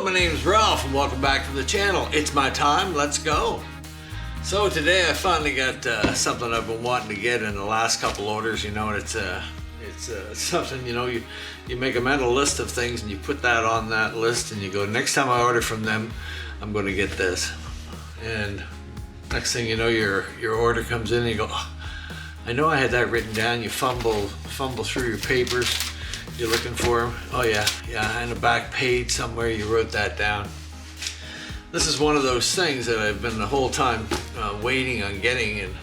my name is Ralph and welcome back to the channel. It's my time, let's go. So today I finally got something I've been wanting to get in the last couple orders, you know, and it's something, you know, you make a mental list of things and you put that on that list and you go, next time I order from them, I'm going to get this. And next thing you know, your order comes in and you go, oh, I know I had that written down. You fumble through your papers. You're looking for them. Oh yeah, on the back page somewhere you wrote that down. This is one of those things that I've been the whole time waiting on getting, and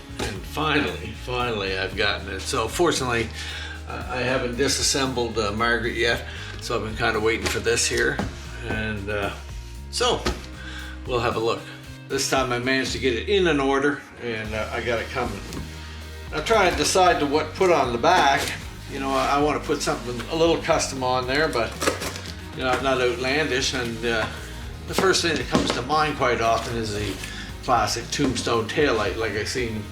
finally I've gotten it. So fortunately, I haven't disassembled Margaret yet, so I've been kind of waiting for this here, and so we'll have a look. This time I managed to get it in an order, and I got it coming. I'm trying to decide to what put on the back. You know, I want to put something a little custom on there, but you know, not outlandish. And the first thing that comes to mind quite often is the classic tombstone taillight, like I seen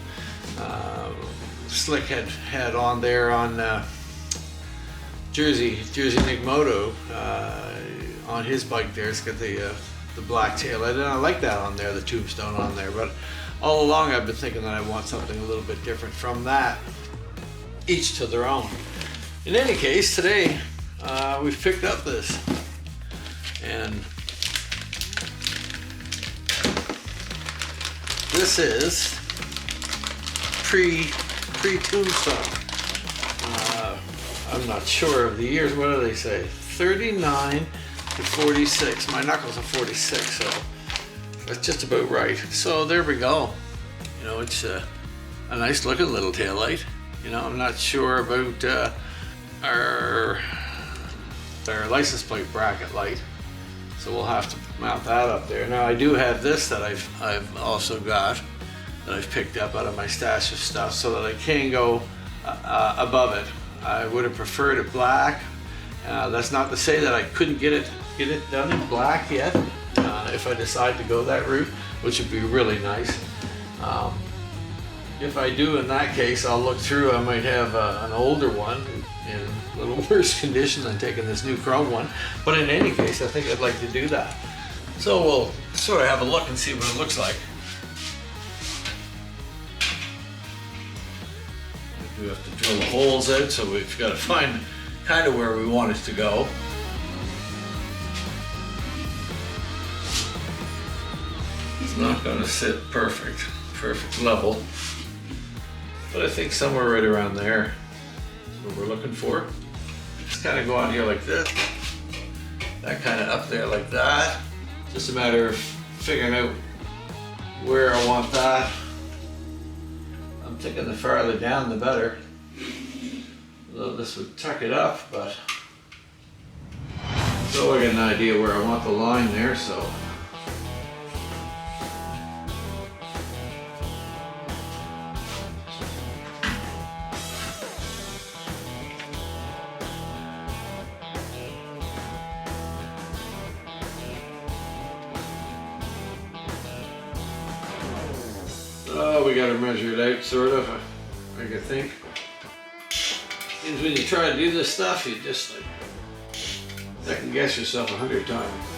Slick had on there on Jersey Nick Moto on his bike there. It's got the black taillight, and I like that on there, the tombstone on there. But all along I've been thinking that I want something a little bit different from that. Each to their own. In any case, today we've picked up this, and this is pre-tombstone. I'm not sure of the years. What do they say? 39 to 46. My knuckles are 46, so that's just about right. So there we go. You know, it's a nice looking little taillight. You know, I'm not sure about our license plate bracket light, so we'll have to mount that up there. Now I do have this that I've also got, that I've picked up out of my stash of stuff, so that I can go above it. I would have preferred it black. That's not to say that I couldn't get it done in black yet, if I decide to go that route, which would be really nice. If I do, in that case, I'll look through. I might have an older one in a little worse condition than taking this new chrome one. But in any case, I think I'd like to do that. So we'll sort of have a look and see what it looks like. We do have to drill the holes out, so we've got to find kind of where we want it to go. It's not going to sit perfect level. But I think somewhere right around there is what we're looking for. Just kind of go on here like this. That kind of up there like that. Just a matter of figuring out where I want that. I'm thinking the farther down the better. Although this would tuck it up, but so I got an idea where I want the line there, so. Oh, we got to measure it out, sort of, I could think. Seems when you try to do this stuff, you just like second guess yourself 100 times.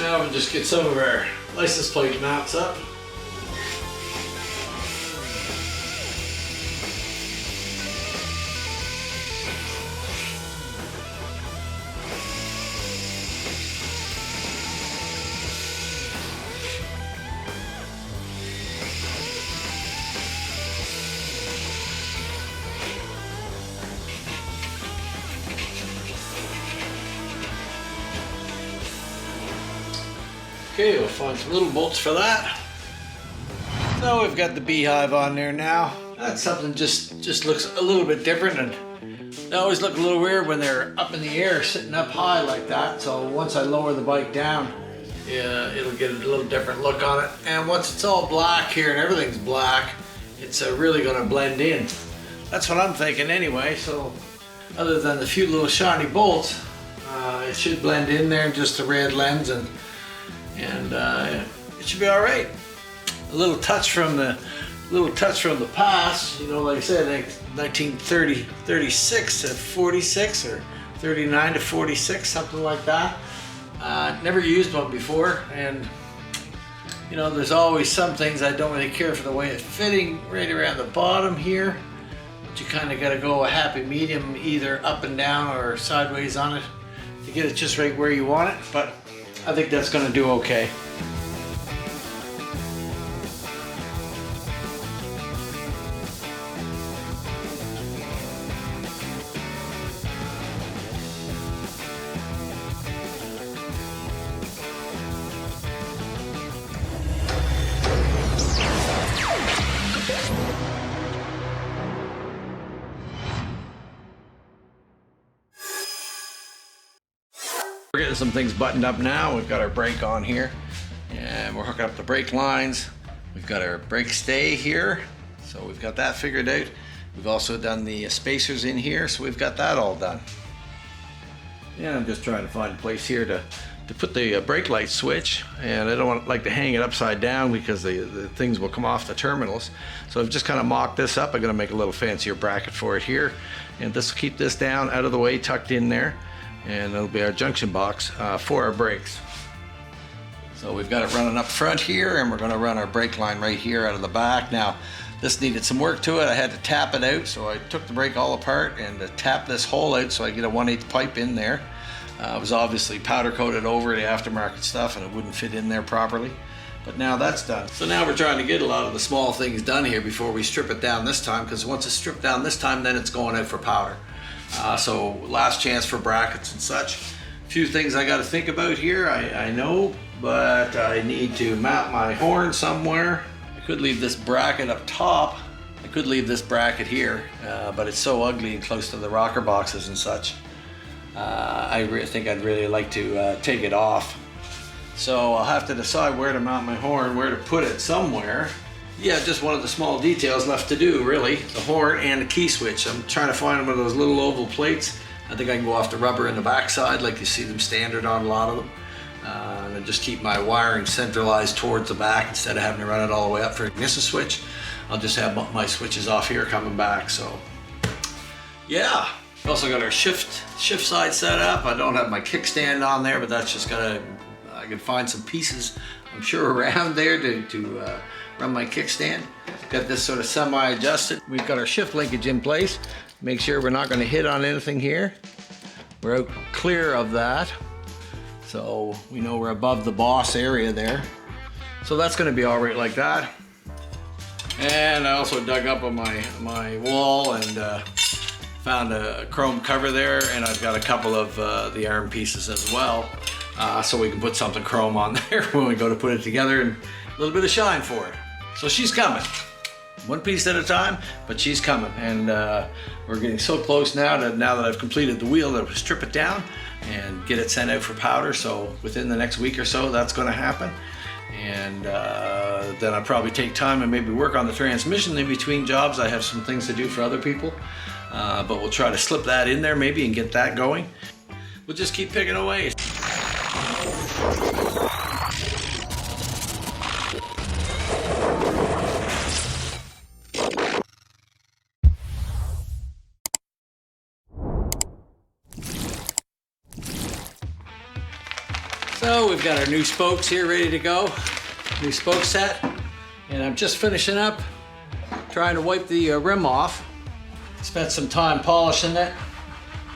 Now we'll just get some of our license plate mounts up. Okay, we'll find some little bolts for that. So we've got the beehive on there now. That's something just looks a little bit different, and they always look a little weird when they're up in the air, sitting up high like that. So once I lower the bike down, yeah, it'll get a little different look on it. And once it's all black here and everything's black, it's really gonna blend in. That's what I'm thinking anyway. So other than the few little shiny bolts, it should blend in there, just the red lens, and it should be all right. A little touch from the past, you know, like I said, like 36 to 46 or 39 to 46, something like that. Never used one before, and you know, there's always some things I don't really care for the way it's fitting right around the bottom here. But you kind of got to go a happy medium, either up and down or sideways on it to get it just right where you want it. But I think that's going to do okay. We're getting some things buttoned up now. We've got our brake on here, and we're hooking up the brake lines. We've got our brake stay here, so we've got that figured out. We've also done the spacers in here, so we've got that all done. Yeah, I'm just trying to find a place here to put the brake light switch, and I don't like to hang it upside down because the things will come off the terminals. So I've just kind of mocked this up. I'm going to make a little fancier bracket for it here, and this will keep this down out of the way, tucked in there. And it'll be our junction box for our brakes. So we've got it running up front here, and we're going to run our brake line right here out of the back. Now this needed some work to it. I had to tap it out, so I took the brake all apart and tapped this hole out so I get a 1/8 pipe in there. It was obviously powder coated over the aftermarket stuff, and it wouldn't fit in there properly. But now that's done. So now we're trying to get a lot of the small things done here before we strip it down this time, because once it's stripped down this time, then it's going out for powder. So last chance for brackets and such. A few things I got to think about here, I know, but I need to mount my horn somewhere. I could leave this bracket up top. I could leave this bracket here, but it's so ugly and close to the rocker boxes and such. I think I'd really like to take it off. So I'll have to decide where to mount my horn, where to put it somewhere. Yeah, just one of the small details left to do, really. The horn and the key switch. I'm trying to find one of those little oval plates. I think I can go off the rubber in the backside, like you see them standard on a lot of them. And then just keep my wiring centralized towards the back instead of having to run it all the way up for a ignition switch. I'll just have my switches off here coming back, so. Yeah, we've also got our shift side set up. I don't have my kickstand on there, but that's just I can find some pieces, I'm sure, around there to run my kickstand. Got this sort of semi-adjusted. We've got our shift linkage in place. Make sure we're not going to hit on anything here. We're out clear of that. So we know we're above the boss area there. So that's going to be all right like that. And I also dug up on my wall and found a chrome cover there, and I've got a couple of the arm pieces as well. So we can put something chrome on there when we go to put it together, and a little bit of shine for it. So she's coming, one piece at a time, but she's coming. And we're getting so close now that I've completed the wheel, that we'll strip it down and get it sent out for powder. So within the next week or so, that's going to happen. And then I'll probably take time and maybe work on the transmission in between jobs. I have some things to do for other people, but we'll try to slip that in there maybe and get that going. We'll just keep picking away. So we've got our new spokes here ready to go. New spoke set. And I'm just finishing up trying to wipe the rim off. Spent some time polishing it,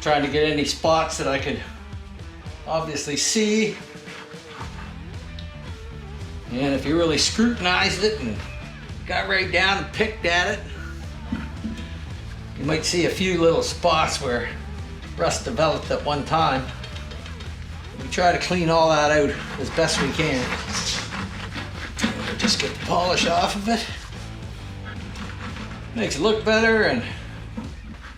trying to get any spots that I could obviously see. And if you really scrutinized it and got right down and picked at it, you might see a few little spots where rust developed at one time. We try to clean all that out as best we can. And just get the polish off of it. Makes it look better and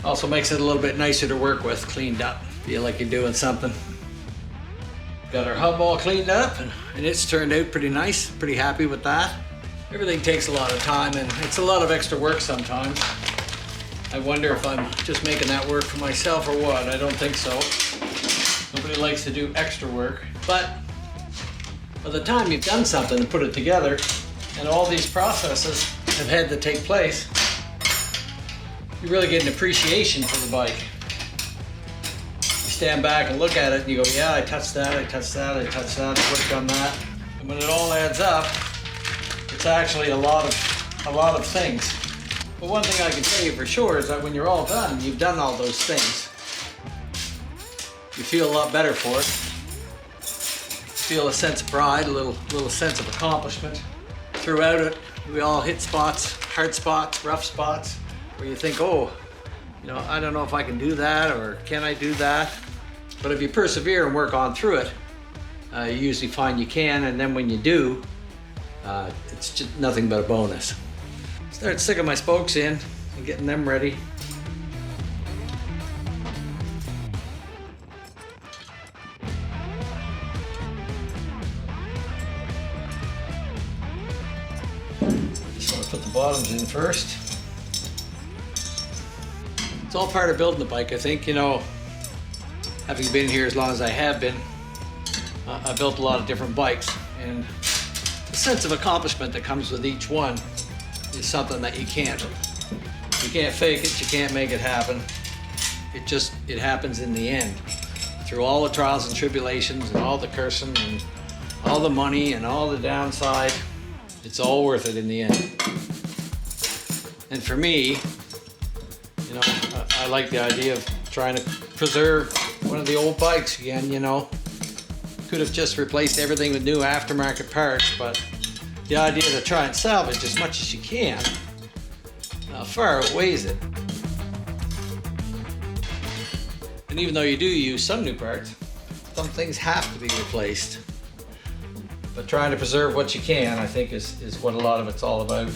also makes it a little bit nicer to work with, cleaned up. Feel like you're doing something. Got our hub all cleaned up and it's turned out pretty nice. Pretty happy with that. Everything takes a lot of time and it's a lot of extra work sometimes. I wonder if I'm just making that work for myself or what. I don't think so. Nobody likes to do extra work. But by the time you've done something and put it together and all these processes have had to take place, you really get an appreciation for the bike. You stand back and look at it and you go, yeah, I touched that, I touched that, I touched that, I worked on that. And when it all adds up, it's actually a lot of things. But one thing I can tell you for sure is that when you're all done, you've done all those things, you feel a lot better for it. You feel a sense of pride, a little sense of accomplishment. Throughout it, we all hit spots, hard spots, rough spots, where you think, oh, you know, I don't know if I can do that or can I do that? But if you persevere and work on through it, you usually find you can, and then when you do, it's just nothing but a bonus. Start sticking my spokes in and getting them ready. Just want to put the bottoms in first. It's all part of building the bike, I think. You know, having been here as long as I have been, I built a lot of different bikes, and the sense of accomplishment that comes with each one is something that you can't fake it, you can't make it happen. It happens in the end. Through all the trials and tribulations and all the cursing and all the money and all the downside, it's all worth it in the end. And for me, you know, I like the idea of trying to preserve one of the old bikes again, you know. Could have just replaced everything with new aftermarket parts, but the idea to try and salvage as much as you can far outweighs it. And even though you do use some new parts, some things have to be replaced. But trying to preserve what you can, I think, is what a lot of it's all about.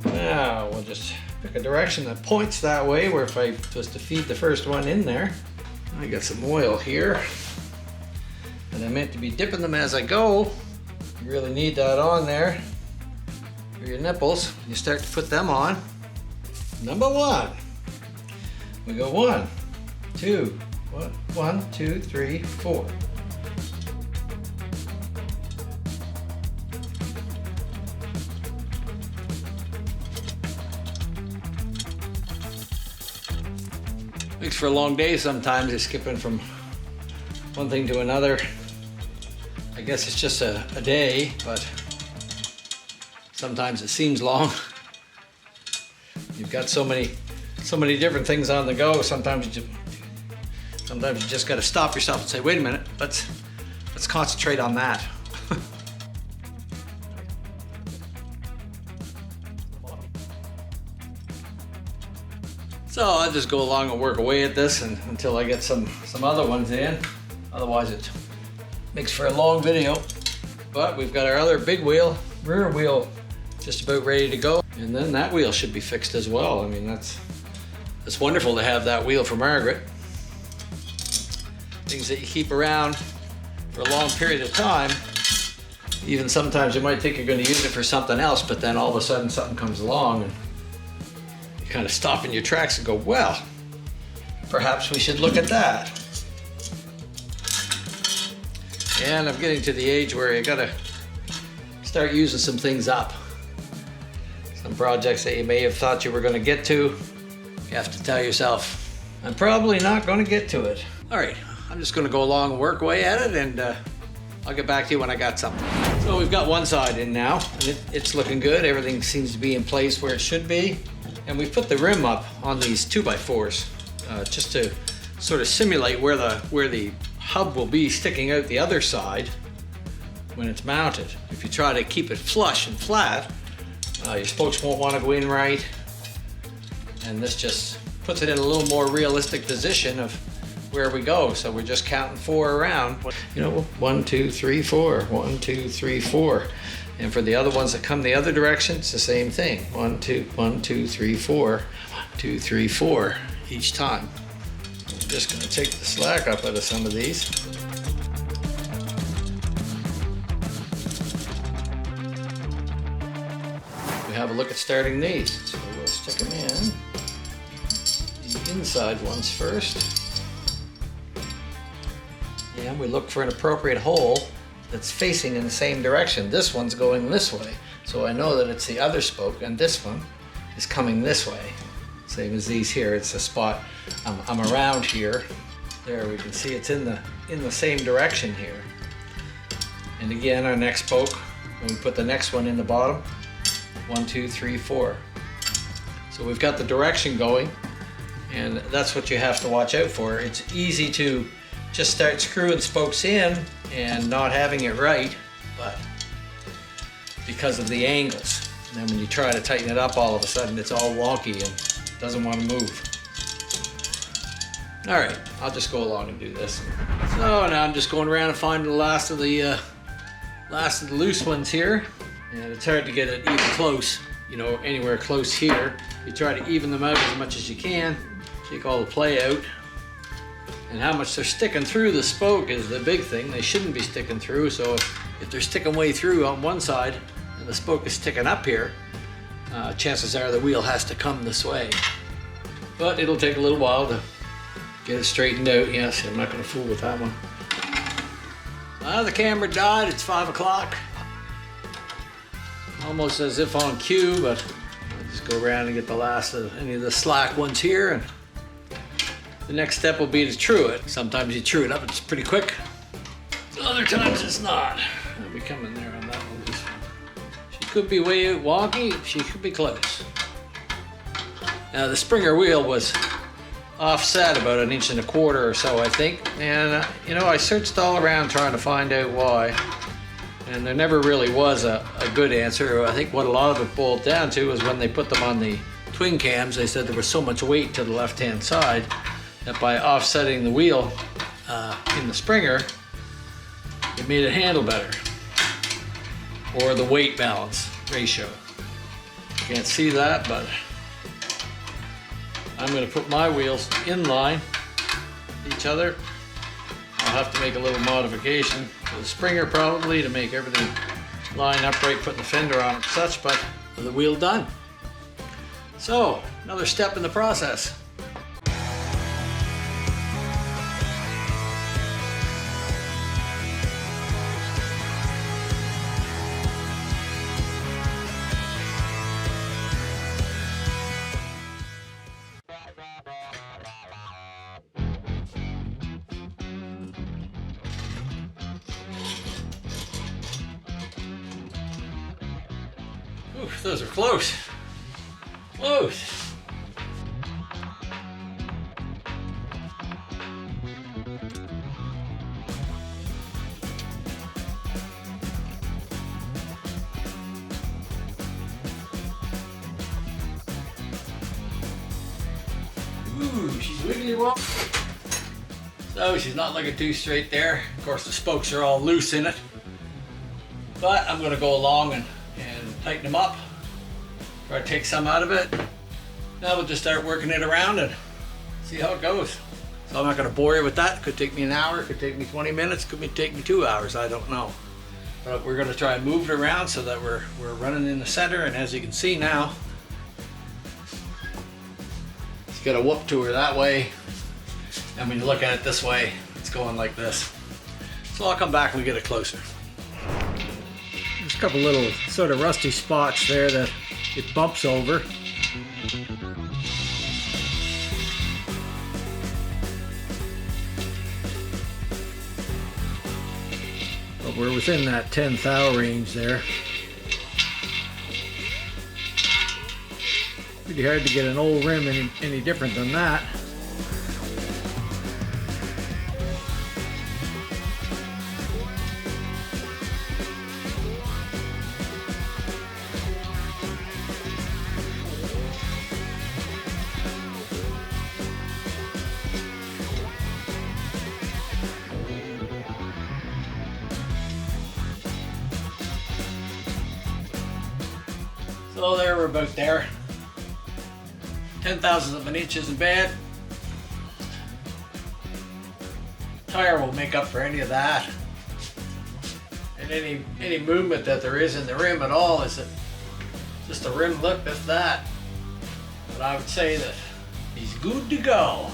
Now we'll just pick a direction that points that way, where if I was to feed the first one in there, I got some oil here. And I meant to be dipping them as I go. You really need that on there for your nipples. You start to put them on. Number one. We go 1, 2, 1, 2, 3, 4. Makes for a long day sometimes, just skipping from one thing to another. I guess it's just a day, but sometimes it seems long. You've got so many different things on the go. Sometimes you just got to stop yourself and say, wait a minute, let's concentrate on that. So I'll just go along and work away at this until I get some other ones in. Otherwise it makes for a long video. But we've got our other big wheel, rear wheel, just about ready to go. And then that wheel should be fixed as well. I mean, it's wonderful to have that wheel for Margaret. Things that you keep around for a long period of time. Even sometimes you might think you're going to use it for something else, but then all of a sudden something comes along and you kind of stop in your tracks and go, well, perhaps we should look at that. And I'm getting to the age where you gotta start using some things up. Some projects that you may have thought you were gonna get to, you have to tell yourself, I'm probably not gonna get to it. All right, I'm just gonna go along and work away at it, and I'll get back to you when I got something. So we've got one side in now, and it's looking good. Everything seems to be in place where it should be. And we put the rim up on these 2x4s just to sort of simulate where the hub will be sticking out the other side when it's mounted. If you try to keep it flush and flat, your spokes won't want to go in right. And this just puts it in a little more realistic position of where we go. So we're just counting 4 around. You know, 1, 2, 3, 4, 1, 2, 3, 4. And for the other ones that come the other direction, it's the same thing. 1, 2, 1, 2, 3, 4, 1, 2, 3, 4 each time. I'm just gonna take the slack up out of some of these. We have a look at starting these. So we'll stick them in. The inside ones first. And we look for an appropriate hole that's facing in the same direction. This one's going this way, so I know that it's the other spoke, and this one is coming this way. Same as these here. It's a spot. I'm around here. There, we can see it's in the same direction here. And again, our next spoke, when we put the next one in the bottom, 1, 2, 3, 4. So we've got the direction going, and that's what you have to watch out for. It's easy to just start screwing spokes in and not having it right, but because of the angles. And then when you try to tighten it up, all of a sudden it's all wonky and doesn't want to move. All right, I'll just go along and do this. So now I'm just going around and finding the last of the loose ones here, and it's hard to get it even close, you know, anywhere close here. You try to even them out as much as you can, take all the play out. And how much they're sticking through the spoke is the big thing. They shouldn't be sticking through, so if they're sticking way through on one side and the spoke is sticking up here, chances are the wheel has to come this way. But it'll take a little while to get it straightened out. Yes, I'm not going to fool with that one. The camera died. It's 5 o'clock. Almost as if on cue, but I'll just go around and get the last of any of the slack ones here. And the next step will be to true it. Sometimes you true it up, it's pretty quick. Other times it's not. I'll be coming there on that one. She could be way out wonky, she could be close. Now the Springer wheel was offset about 1.25 inches or so, I think. And you know, I searched all around trying to find out why. And there never really was a good answer. I think what a lot of it boiled down to is when they put them on the twin cams, they said there was so much weight to the left-hand side that by offsetting the wheel in the Springer, it made it handle better. Or the weight balance ratio. Can't see that, but I'm going to put my wheels in line with each other. I'll have to make a little modification to the Springer probably to make everything line upright, putting the fender on it and such, but the wheel done. So, another step in the process. Oof, those are close. Close. Ooh, she's wiggly wrong. So she's not looking too straight there. Of course, the spokes are all loose in it. But I'm going to go along and tighten them up. Try to take some out of it. Now we'll just start working it around and see how it goes. So I'm not going to bore you with that. It could take me an hour, it could take me 20 minutes, it could take me 2 hours, I don't know. But we're going to try and move it around so that we're running in the center, and as you can see now, it's got a whoop to her that way, and when you look at it this way, it's going like this. So I'll come back when we get it closer. There's a couple little sort of rusty spots there that it bumps over. But we're within that 10 thou range there. Pretty hard to get an old rim any different than that. So there, we're about there. 10,000ths of an inch isn't bad. Tire will make up for any of that. And any movement that there is in the rim at all is just a rim lip, if that. But I would say that he's good to go.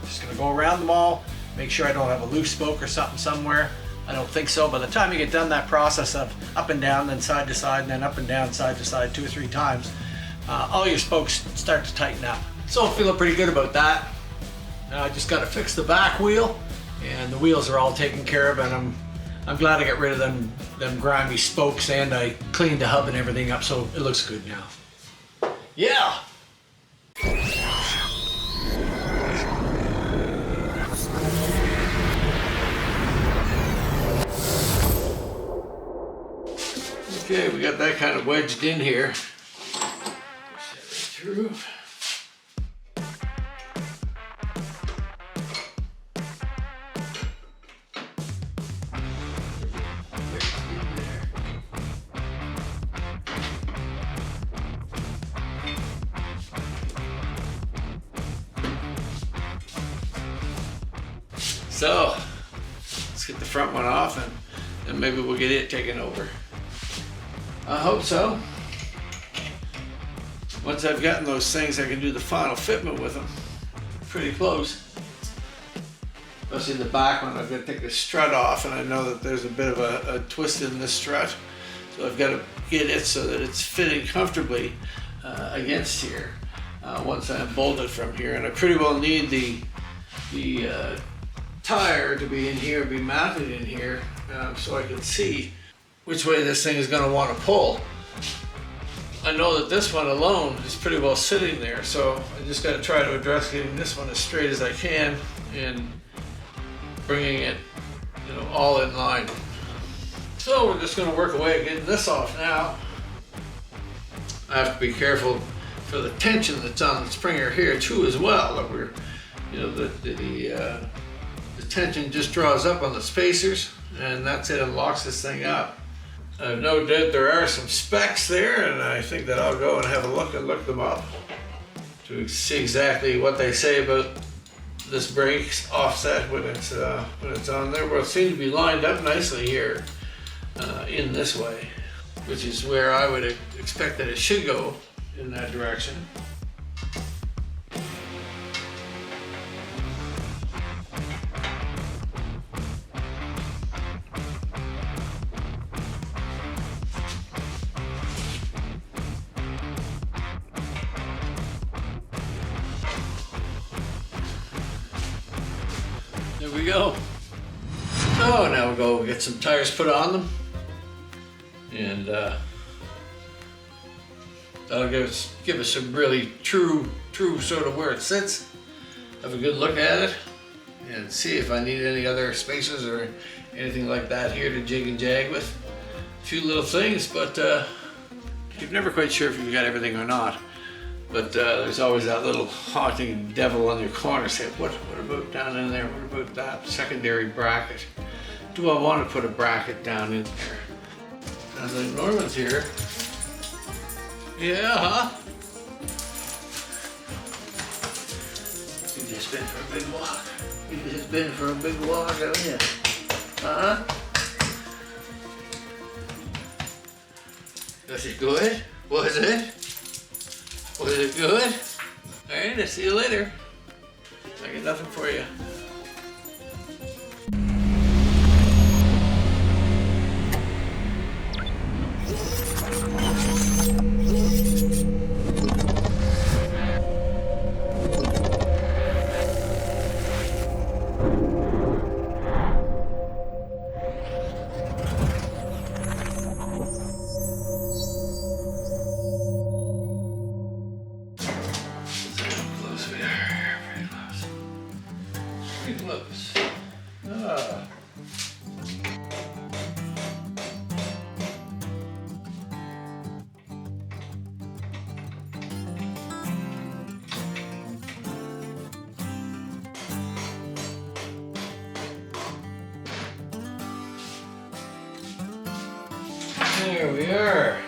Just gonna go around them all, make sure I don't have a loose spoke or something somewhere. I don't think so. By the time you get done that process of up and down, then side to side, and then up and down, side to side 2 or 3 times, all your spokes start to tighten up. So I'm feeling pretty good about that. Now I just got to fix the back wheel, and the wheels are all taken care of, and I'm glad I got rid of them grimy spokes, and I cleaned the hub and everything up, so it looks good now. Yeah. Okay, we got that kind of wedged in here. Push that right through. So, let's get the front one off, and then maybe we'll get it taken over. I hope so. Once I've gotten those things, I can do the final fitment with them. Pretty close. Especially the back one, I've got to take the strut off, and I know that there's a bit of a twist in this strut. So I've got to get it so that it's fitting comfortably against here once I'm bolted from here. And I pretty well need the tire to be in here, be mounted in here, so I can see which way this thing is going to want to pull. I know that this one alone is pretty well sitting there, so I just got to try to address getting this one as straight as I can and bringing it, all in line. So we're just going to work away at getting this off now. I have to be careful for the tension that's on the springer here too as well. That we're, the tension just draws up on the spacers, and that's it, and locks this thing up. I've no doubt there are some specs there, and I think that I'll go and have a look and look them up to see exactly what they say about this brake's offset when it's on there. Well, it seems to be lined up nicely here in this way, which is where I would expect that it should go, in that direction. There we go. So now we'll go get some tires put on them, and that'll give us some really true sort of where it sits. Have a good look at it and see if I need any other spacers or anything like that here to jig and jag with. A few little things, but you're never quite sure if you've got everything or not. But there's always that little haunting devil on your corner saying, what about down in there? What about that secondary bracket? Do I want to put a bracket down in there? Sounds like Norman's here. Yeah, huh? You just been for a big walk. You just been for a big walk, haven't you? Huh? Was it good? Was it? Was it good? Alright, I'll see you later. I got nothing for you. Pretty close. Ah. There we are.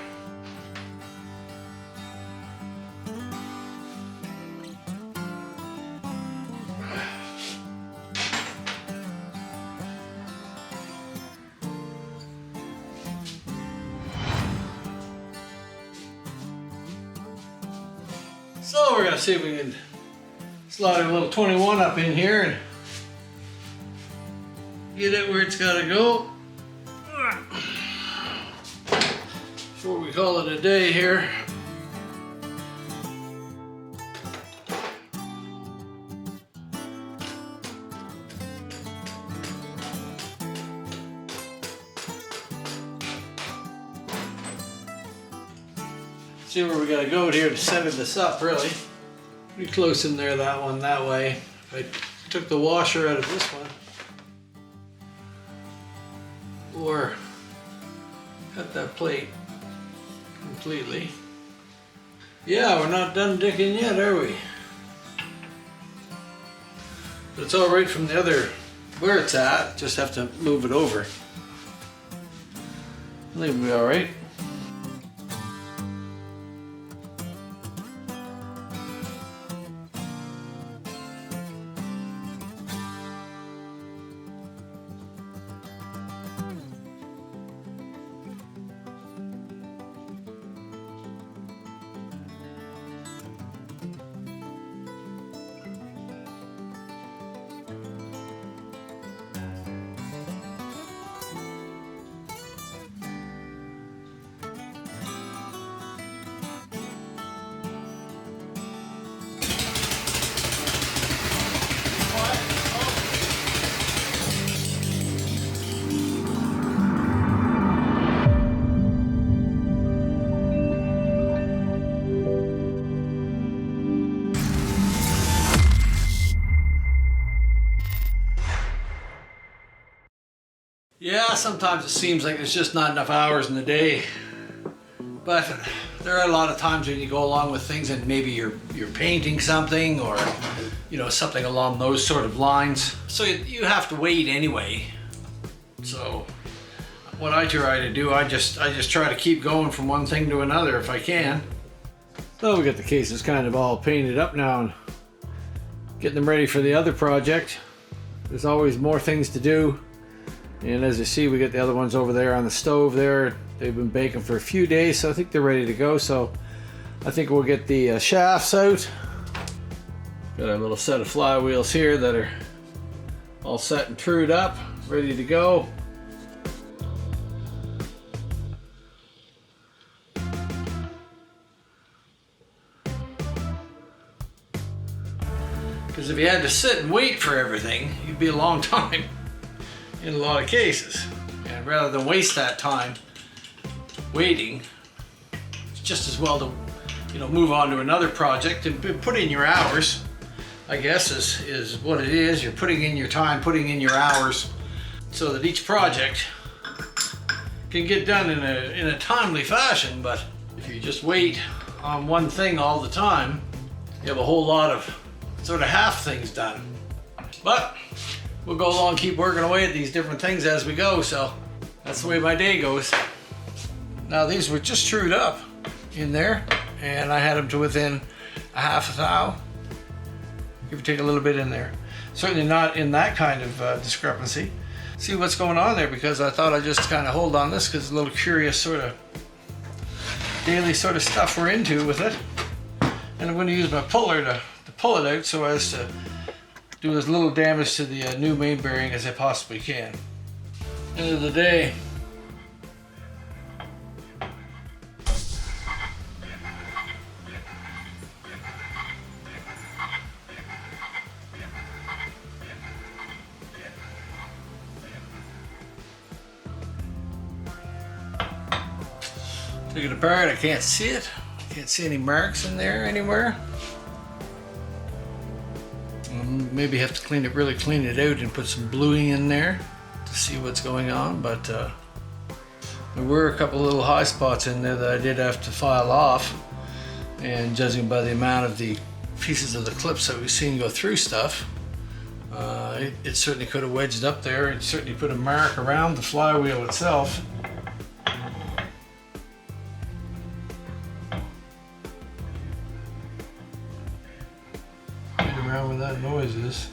So we're gonna see if we can slide a little 21 up in here and get it where it's gotta go. Before we call it a day here. See where we gotta go here to center this up, really. Pretty close in there, that one, that way. If I took the washer out of this one, or cut that plate completely. Yeah, we're not done dicking yet, are we? But it's all right from the other, where it's at, just have to move it over. I think we'll be all right. Yeah, sometimes it seems like there's just not enough hours in the day. But there are a lot of times when you go along with things and maybe you're painting something or something along those sort of lines. So you have to wait anyway. So what I try to do, I just try to keep going from one thing to another if I can. So we got the cases kind of all painted up now and getting them ready for the other project. There's always more things to do. And as you see, we got the other ones over there on the stove there. They've been baking for a few days, so I think they're ready to go. So I think we'll get the shafts out. Got our little set of flywheels here that are all set and trued up, ready to go. Because if you had to sit and wait for everything, you'd be a long time. In a lot of cases, and rather than waste that time waiting, it's just as well to move on to another project and put in your hours. I guess is what it is. You're putting in your time, putting in your hours, so that each project can get done in a timely fashion. But if you just wait on one thing all the time, you have a whole lot of sort of half things done. But we'll go along, keep working away at these different things as we go, so that's the way my day goes. Now these were just trued up in there, and I had them to within a half a thou. Give or take a little bit in there. Certainly not in that kind of discrepancy. See what's going on there, because I thought I'd just kind of hold on this because it's a little curious sort of daily sort of stuff we're into with it. And I'm going to use my puller to pull it out so as to do as little damage to the new main bearing as I possibly can. End of the day, took it apart, I can't see it. I can't see any marks in there anywhere. maybe have to really clean it out and put some bluing in there to see what's going on, but there were a couple little high spots in there that I did have to file off, and judging by the amount of the pieces of the clips that we've seen go through stuff, it certainly could have wedged up there and certainly put a mark around the flywheel itself. Around where that noise is.